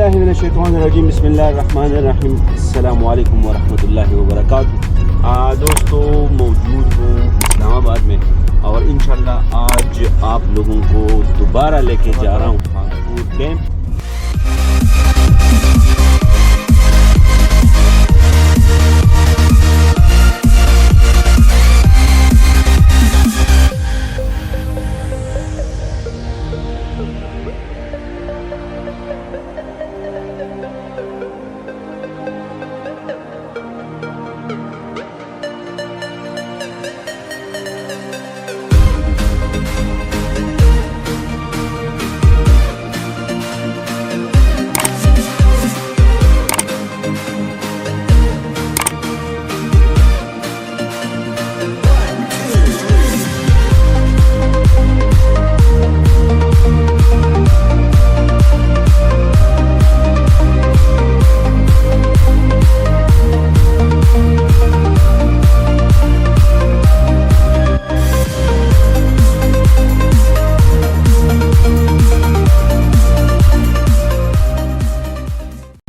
औज़ुबिल्लाहिमिनश्शैतानिर्रजीम बिस्मिल्लाहिर्रहमानिर्रहीम अस्सलामु अलैकुम वरहमतुल्लाहि वबरकातुहू। दोस्तों, मौजूद हूँ इस्लामाबाद में और इंशाल्लाह आज आप लोगों को दोबारा लेके जा रहा हूँ खानपुर डैम।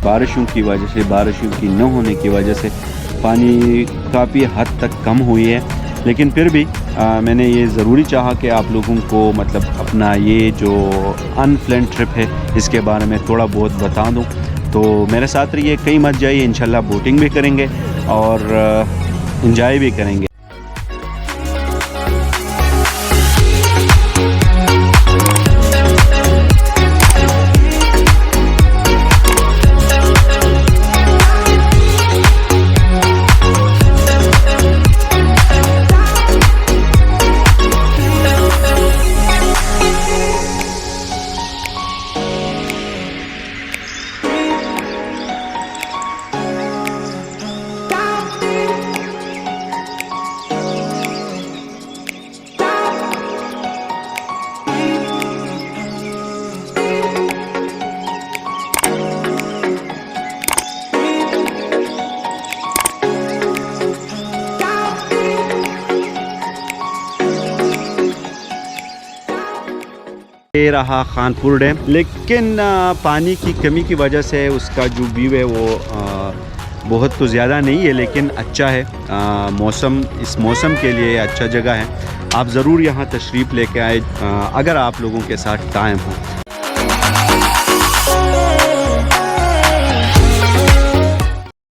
बारिशों की वजह से, बारिशों की न होने की वजह से पानी काफ़ी हद तक कम हुई है, लेकिन फिर भी मैंने ये ज़रूरी चाहा कि आप लोगों को मतलब अपना ये जो अनप्लान ट्रिप है इसके बारे में थोड़ा बहुत बता दूं। तो मेरे साथ रहिए, कहीं मत जाइए, इंशाल्लाह बोटिंग भी करेंगे और इंजॉय भी करेंगे। ये रहा खानपुर डैम, लेकिन पानी की कमी की वजह से उसका जो व्यू है वो बहुत तो ज़्यादा नहीं है, लेकिन अच्छा है। मौसम, इस मौसम के लिए अच्छा जगह है। आप ज़रूर यहाँ तशरीफ़ लेके आए अगर आप लोगों के साथ टाइम हो।